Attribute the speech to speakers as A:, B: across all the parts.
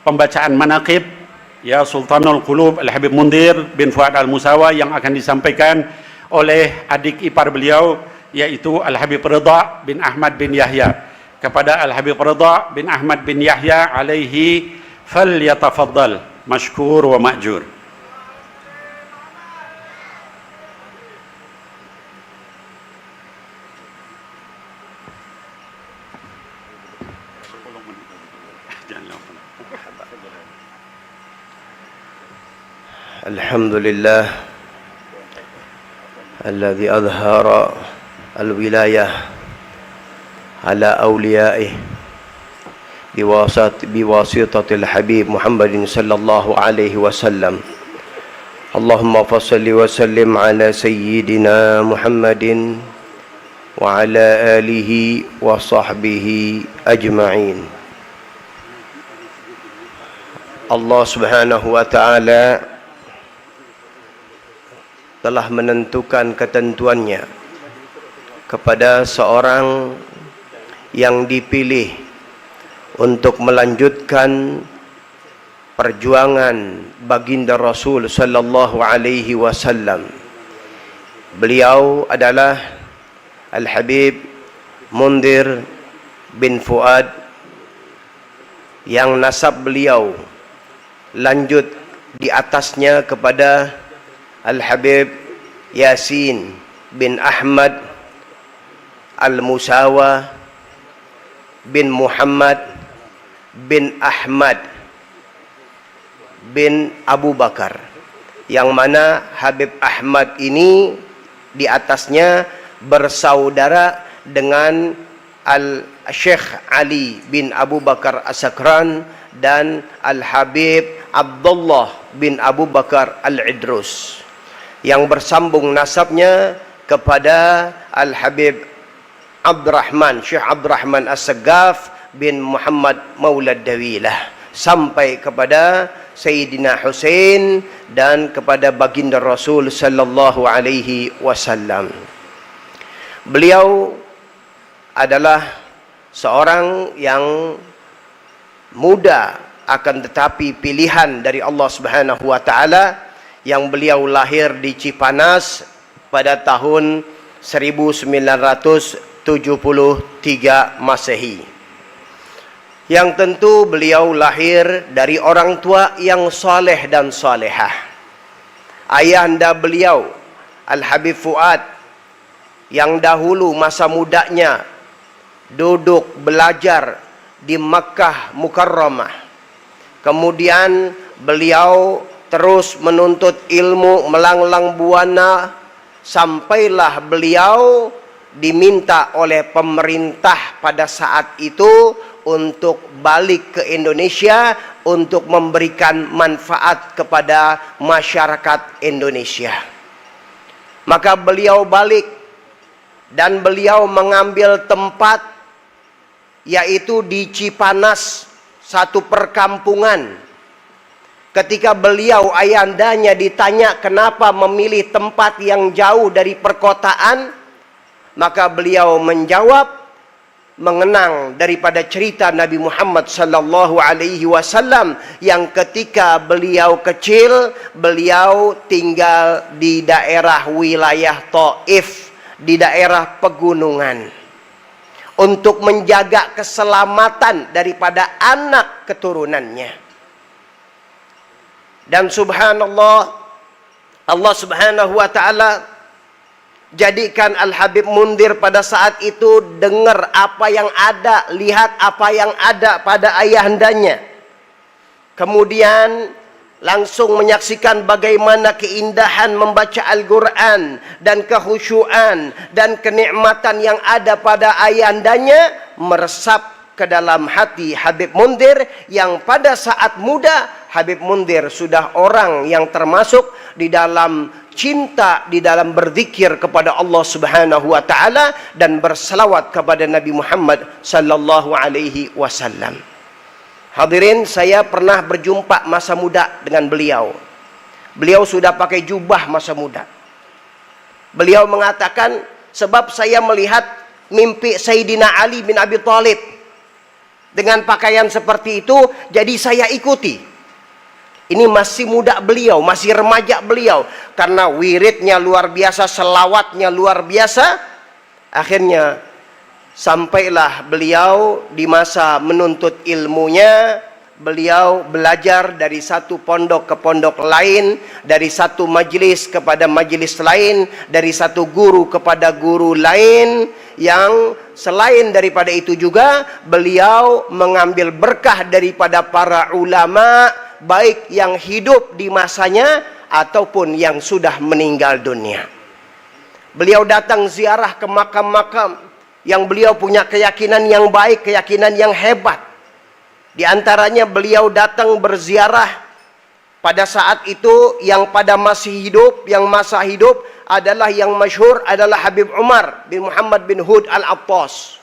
A: pembacaan manaqib ya Sultanul Qulub Al-Habib Mundir bin Fuad Al-Musawa yang akan disampaikan oleh adik ipar beliau yaitu Al-Habib Ridha bin Ahmad bin Yahya. Kepada Al-Habib Ridha bin Ahmad bin Yahya alaihi falyatafaddal mashkur wa ma'jur.
B: Alhamdulillah alladzi adhara al-wilayah ala awliya'ih biwasitatil habib Muhammadin sallallahu alaihi wasallam. Allahumma fassalli wa sallim ala sayyidina Muhammadin wa ala alihi wa sahbihi ajma'in. Allah subhanahu wa ta'ala telah menentukan ketentuannya kepada seorang yang dipilih untuk melanjutkan perjuangan baginda Rasul sallallahu alaihi wasallam. Beliau adalah Al-Habib Mundir bin Fuad yang nasab beliau lanjut di atasnya kepada Al-Habib Yasin bin Ahmad Al-Musawa bin Muhammad bin Ahmad bin Abu Bakar, yang mana Habib Ahmad ini di atasnya bersaudara dengan Al-Syekh Ali bin Abu Bakar As-Sakran dan Al-Habib Abdullah bin Abu Bakar Al-Idrus, yang bersambung nasabnya kepada Al-Habib Abdurrahman, Syekh Abdurrahman As-Saggaf bin Muhammad Maulad Dawilah, sampai kepada Sayyidina Husain dan kepada baginda Rasul sallallahu alaihi wasallam. Beliau adalah seorang yang muda akan tetapi pilihan dari Allah Subhanahu wa taala, yang beliau lahir di Cipanas pada tahun 1973 Masehi. Yang tentu beliau lahir dari orang tua yang saleh dan salehah. Ayahanda beliau Al-Habib Fuad, yang dahulu masa mudanya duduk belajar di Makkah Mukarramah. Kemudian beliau terus menuntut ilmu melanglang buana, sampailah beliau diminta oleh pemerintah pada saat itu untuk balik ke Indonesia untuk memberikan manfaat kepada masyarakat Indonesia. Maka beliau balik dan beliau mengambil tempat yaitu di Cipanas, satu perkampungan. Ketika beliau ayandanya ditanya kenapa memilih tempat yang jauh dari perkotaan, maka beliau menjawab mengenang daripada cerita Nabi Muhammad sallallahu alaihi wasallam yang ketika beliau kecil, beliau tinggal di daerah wilayah Taif, di daerah pegunungan, untuk menjaga keselamatan daripada anak keturunannya. Dan subhanallah, Allah subhanahu wa ta'ala jadikan Al-Habib Mundir pada saat itu dengar apa yang ada, lihat apa yang ada pada ayahandanya. Kemudian langsung menyaksikan bagaimana keindahan membaca Al-Quran dan kehusyuan dan kenikmatan yang ada pada ayahandanya meresap ke dalam hati Habib Mundir, yang pada saat muda Habib Mundir sudah orang yang termasuk di dalam cinta, di dalam berzikir kepada Allah Subhanahu wa taala dan berselawat kepada Nabi Muhammad sallallahu alaihi wasallam. Hadirin, saya pernah berjumpa masa muda dengan beliau. Beliau sudah pakai jubah masa muda. Beliau mengatakan, sebab saya melihat mimpi Sayyidina Ali bin Abi Thalib dengan pakaian seperti itu, jadi saya ikuti. Ini masih muda beliau, masih remaja beliau, karena wiridnya luar biasa, selawatnya luar biasa. Akhirnya sampailah beliau di masa menuntut ilmunya, beliau belajar dari satu pondok ke pondok lain, dari satu majelis kepada majelis lain, dari satu guru kepada guru lain. Yang selain daripada itu juga beliau mengambil berkah daripada para ulama, baik yang hidup di masanya ataupun yang sudah meninggal dunia. Beliau datang ziarah ke makam-makam yang beliau punya keyakinan yang baik, keyakinan yang hebat. Di antaranya beliau datang berziarah pada saat itu yang pada masih hidup, yang masa hidup adalah yang masyhur adalah Habib Umar bin Muhammad bin Hud Al-Attas,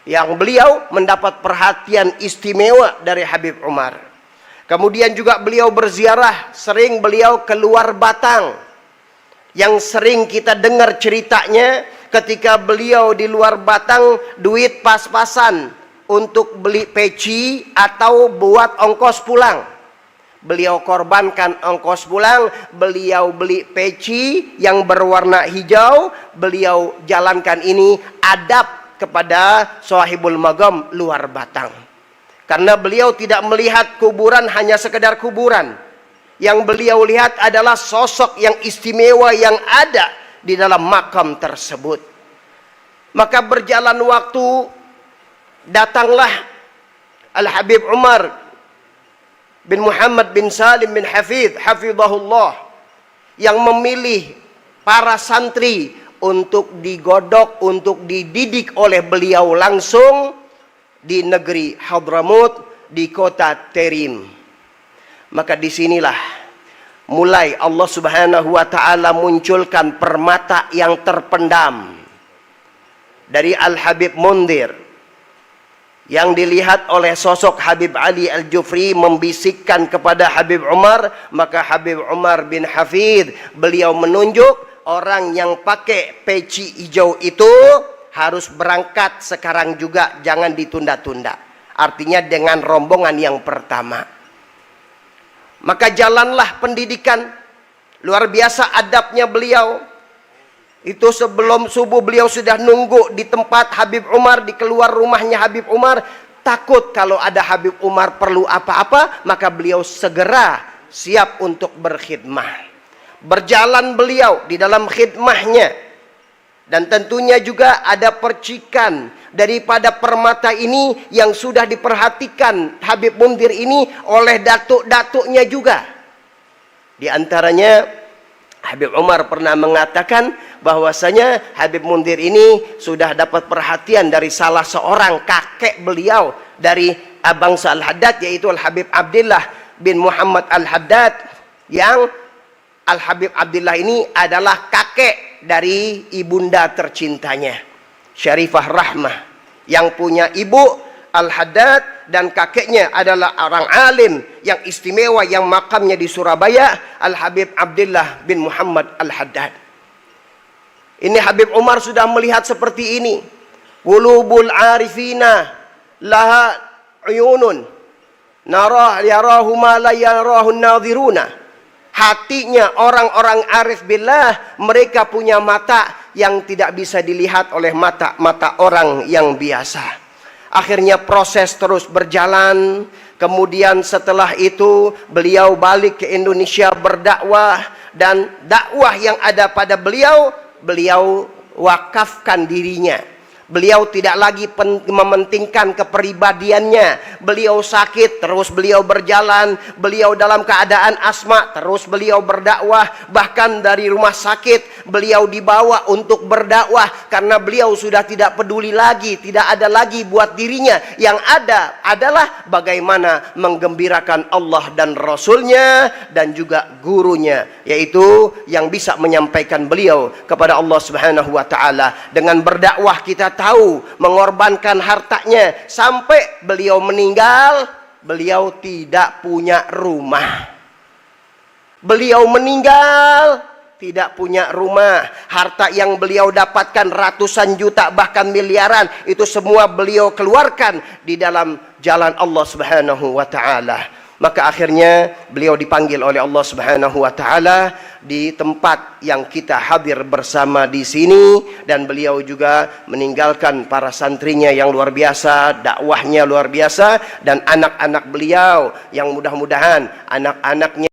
B: yang beliau mendapat perhatian istimewa dari Habib Umar. Kemudian juga beliau berziarah, sering beliau keluar Batang, yang sering kita dengar ceritanya ketika beliau di luar Batang, duit pas-pasan untuk beli peci atau buat ongkos pulang. Beliau korbankan ongkos pulang, beliau beli peci yang berwarna hijau, beliau jalankan ini adab kepada sahibul magam luar Batang. Karena beliau tidak melihat kuburan hanya sekedar kuburan. Yang beliau lihat adalah sosok yang istimewa yang ada di dalam makam tersebut. Maka berjalan waktu, datanglah Al-Habib Umar bin Muhammad bin Salim bin Hafidh hafizahullah, yang memilih para santri untuk digodok, untuk dididik oleh beliau langsung di negeri Hadramut, di kota Terim. Maka disinilah mulai Allah Subhanahu wa ta'ala munculkan permata yang terpendam dari Al-Habib Mundhir, yang dilihat oleh sosok Habib Ali Al-Jufri membisikkan kepada Habib Umar. Maka Habib Umar bin Hafidh, beliau menunjuk orang yang pakai peci hijau itu harus berangkat sekarang juga, jangan ditunda-tunda. Artinya dengan rombongan yang pertama. Maka jalanlah pendidikan, luar biasa adabnya beliau. Itu sebelum subuh beliau sudah nunggu di tempat Habib Umar, di keluar rumahnya Habib Umar. Takut kalau ada Habib Umar perlu apa-apa, maka beliau segera siap untuk berkhidmah. Berjalan beliau di dalam khidmahnya. Dan tentunya juga ada percikan daripada permata ini yang sudah diperhatikan Habib Mundhir ini oleh datuk-datuknya juga. Di antaranya Habib Umar pernah mengatakan bahwasanya Habib Mundhir ini sudah dapat perhatian dari salah seorang kakek beliau dari bangsa Al-Haddad, yaitu Al-Habib Abdillah bin Muhammad Al-Haddad, yang Al-Habib Abdillah ini adalah kakek dari ibunda tercintanya Syarifah Rahmah, yang punya ibu Al-Haddad dan kakeknya adalah orang alim yang istimewa yang makamnya di Surabaya, Al-Habib Abdillah bin Muhammad Al-Haddad. Ini Habib Umar sudah melihat seperti ini. Qulubul arifina laha uyunun narah yarahu ma la yarahu nadhiruna. Hatinya orang-orang arif billah, mereka punya mata yang tidak bisa dilihat oleh mata orang yang biasa. Akhirnya proses terus berjalan. Kemudian setelah itu beliau balik ke Indonesia berdakwah, dan dakwah yang ada pada beliau, beliau wakafkan dirinya. Beliau tidak lagi mementingkan kepribadiannya. Beliau sakit, terus beliau berjalan. Beliau dalam keadaan asma, terus beliau berdakwah. Bahkan dari rumah sakit, beliau dibawa untuk berdakwah. Karena beliau sudah tidak peduli lagi, tidak ada lagi buat dirinya. Yang ada adalah bagaimana menggembirakan Allah dan Rasulnya, dan juga gurunya, yaitu yang bisa menyampaikan beliau kepada Allah Subhanahu wa ta'ala. Dengan berdakwah kita tahu mengorbankan hartanya, sampai beliau meninggal, beliau tidak punya rumah. Beliau meninggal tidak punya rumah, harta yang beliau dapatkan ratusan juta bahkan miliaran, itu semua beliau keluarkan di dalam jalan Allah Subhanahu wa taala. Maka akhirnya beliau dipanggil oleh Allah Subhanahu wa taala di tempat yang kita hadir bersama di sini, dan beliau juga meninggalkan para santrinya yang luar biasa, dakwahnya luar biasa, dan anak-anak beliau yang mudah-mudahan anak-anaknya